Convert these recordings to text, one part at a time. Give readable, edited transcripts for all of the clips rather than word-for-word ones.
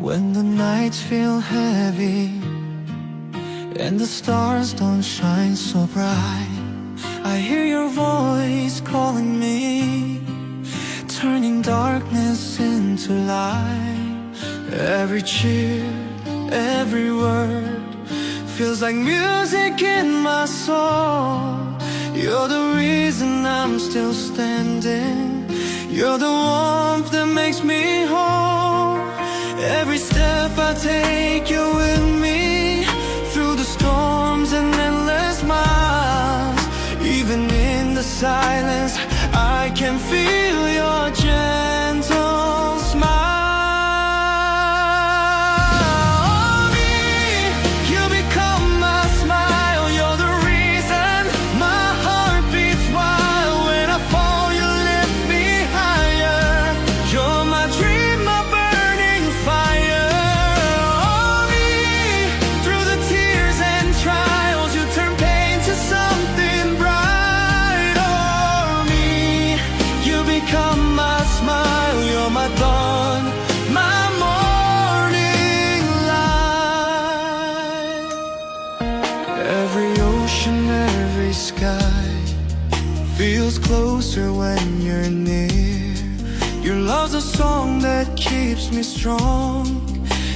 When the nights feel heavy and the stars don't shine so bright, I hear your voice calling me, turning darkness into light. Every cheer, every word feels like music in my soul. You're the reason I'm still standing. You're the warmth that makes me whole. Every step I take, you're with me, through the storms and endless miles. Even in the silence, I can feel your gentle smile. Feels closer when you're near. Your love's a song that keeps me strong.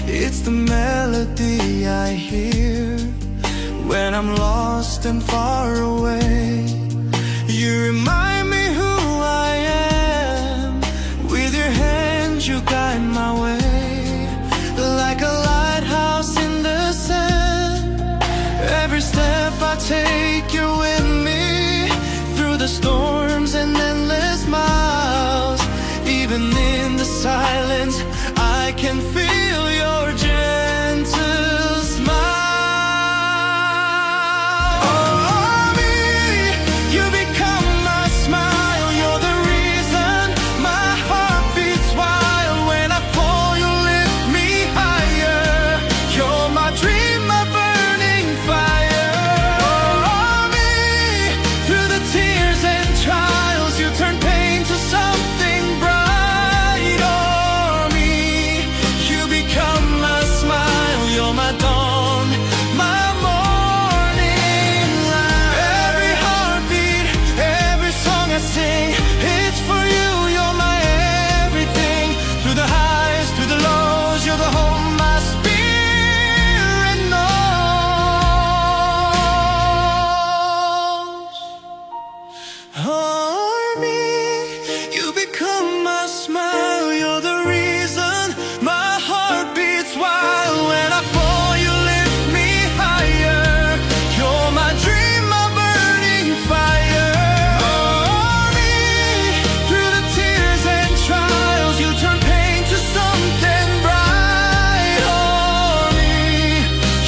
It's the melody I hear when I'm lost and far away. You remind me who I am. With your hand you guide my way, like a lighthouse in the sand. Every step I take, you're with me, through the storms and endless miles. Even in the silence, I can feel your gentle smile. Oh, me, you become my smile. You're the reason my heart beats wild. When I fall, you lift me higher. You're my dream, my burning fire. Oh, me, through the tears and trials, you turn pain to something bright. Oh, me, you become my smile. You're my dawn, my morning light. Every heartbeat, every song I sing, it's for you. You're my everything. Through the highs, through the lows, you're the home my spirit knows. Oh, me, you become my smile. You're the reason my heart beats wild. When I fall, you lift me higher. You're my dream, my burning fire. Oh, me, through the tears and trials, you turn pain to something bright. Oh, me,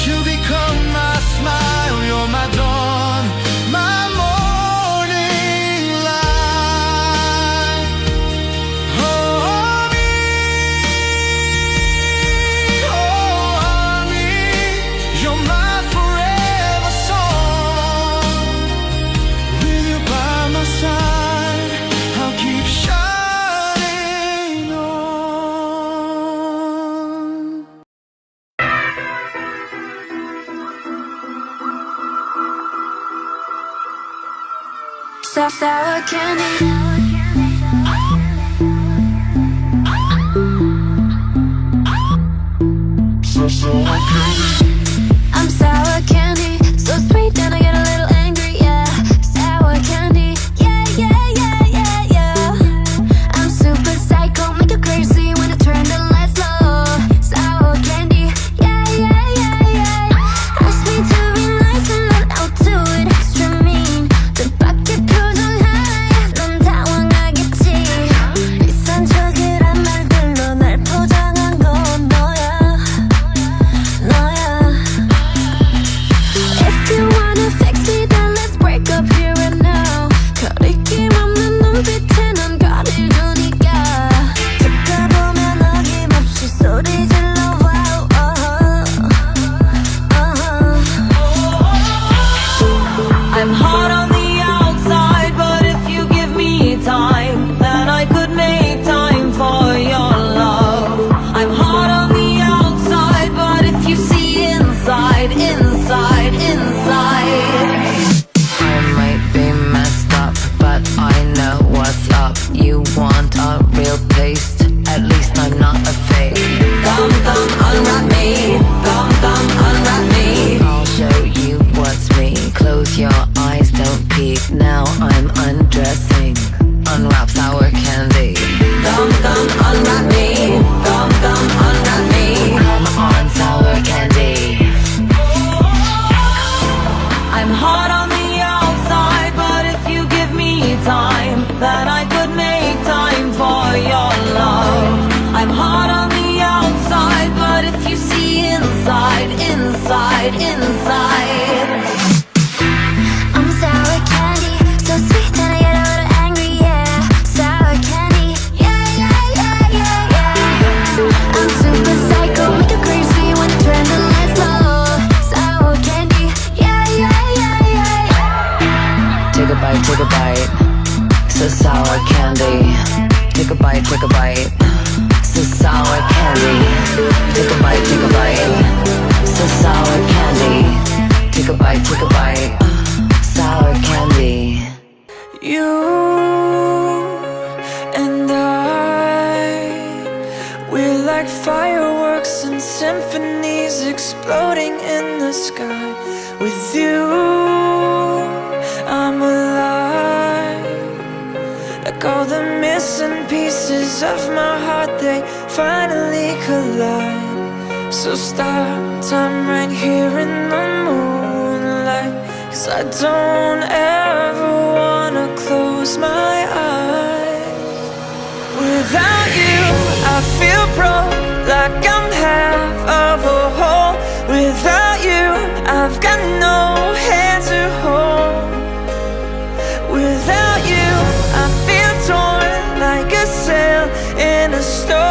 you become my smile. You're my dawn, my morning light. Oh, me, you're my forever song. With you by my side, I'll keep shining on. Sour candy. I'm sour candy, so sweet then I get a little angry, yeah. Sour candy, yeah, yeah, yeah, yeah, yeah. I'm super psycho, make you crazy when I turn the lights low. Sour candy, yeah, yeah, yeah, yeah. Ask me to be nice and then I'll do it extra mean. 내 밖에 표정 high, 넌 당황하겠지. 비싼 척이란 말들로 날 포장한 건 너야, 너야. inside, inside. I'm sour candy, so sweet that I get a little angry, yeah. Sour candy, yeah, yeah, yeah, yeah, yeah. I'm super psycho, make you crazy when I turn the lights low. Sour candy, yeah, yeah, yeah, yeah. Take a bite, so sour candy. Take a bite, so sour candy. Take a bite, so sour candy. Take a bite, sour candy. You and I, we're like fireworks and symphonies exploding in the sky. With you, I'm alive. Like all the missing pieces of my heart, they finally collide. So stop time right here in the moonlight, 'cause I don't ever wanna close my eyes. Without you, I feel broke, like I'm half of a whole. Without you, I've got no hand to hold. Without you, I feel torn like a sail in a storm.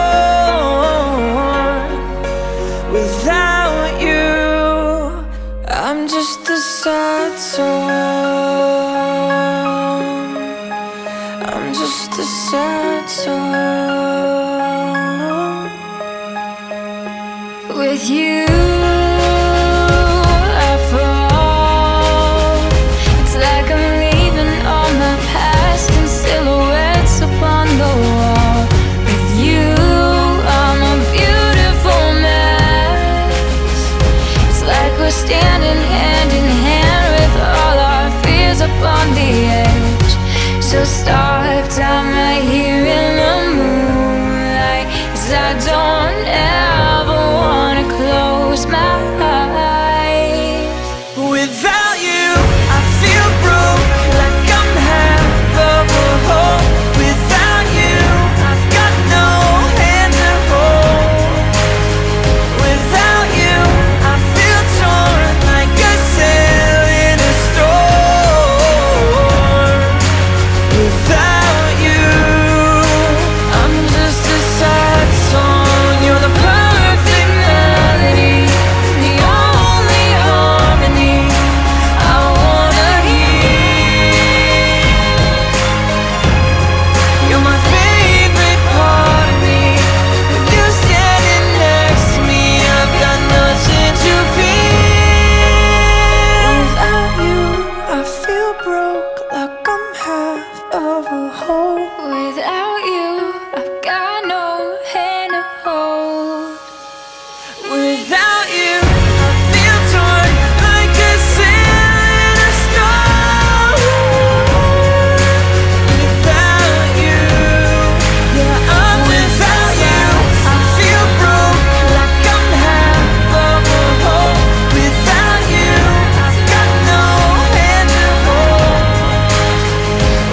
Without you, I'm just a sad song. I'm just a sad song. With you, I fall. It's like I'm leaving all my past in silhouettes upon the wall. With you, I'm a beautiful mess. It's like we're standing hand in hand with all our fears upon the edge. So stop time right here in the moonlight, 'cause I don't ever wanna close my eyes. Without you, I feel broke, like I'm half of a whole. Without you, I've got no hand to hold. Without you, I feel torn like a sail in a storm. Without you, I'm just a sad song. You're the perfect melody, the only harmony I wanna hear. You're my favorite part of me. With you standing next to me, I've got nothing to fear. Without you, I feel broke, like I'm half of a whole. Without you, I've got no hand to hold. Without you, I feel torn like a sail in a storm. Without you, yeah, I'm without you. I feel broke, like I'm half of a whole. Without you, I've got no hand to hold.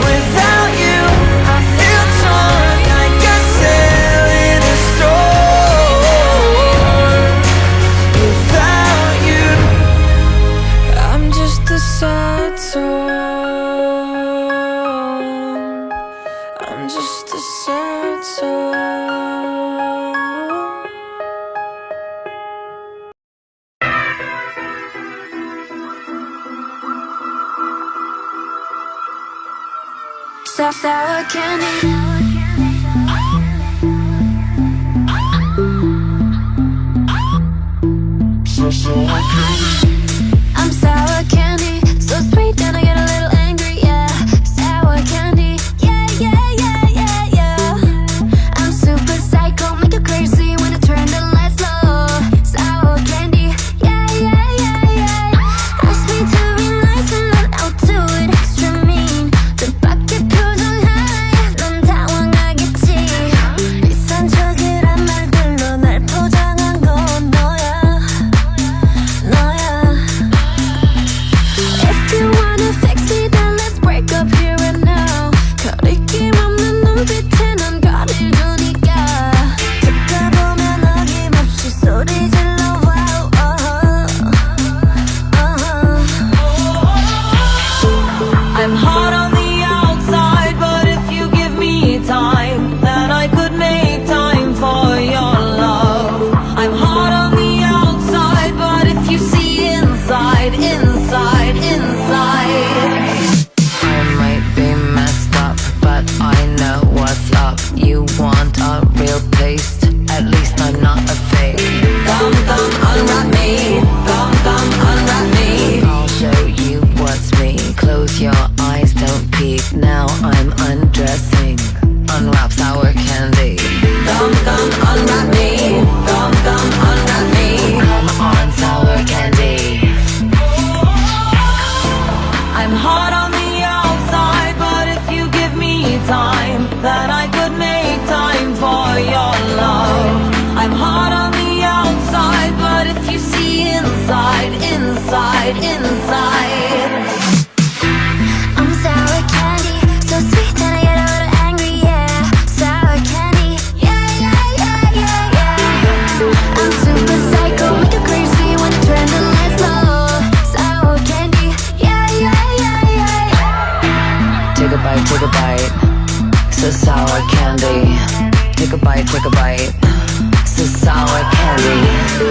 Without you, I feel torn like a sail in a storm. Without you, I'm just a sad song. I'm just a sad song. Sour candy. I'm sour candy, so sweet that I get a little angry, yeah. Sour candy, yeah, yeah, yeah, yeah, yeah. I'm super psycho, make you crazy when I turn the lights low. Sour candy, yeah, yeah, yeah, yeah. Ask me to be nice and then I'll do it extra mean. The bucket 표정 high, 넌 당황하겠지. 비싼 척이란 말들로 날 포장한 건 너야, 너야. take a bite. So sour candy. Take a bite, take a bite. So sour candy.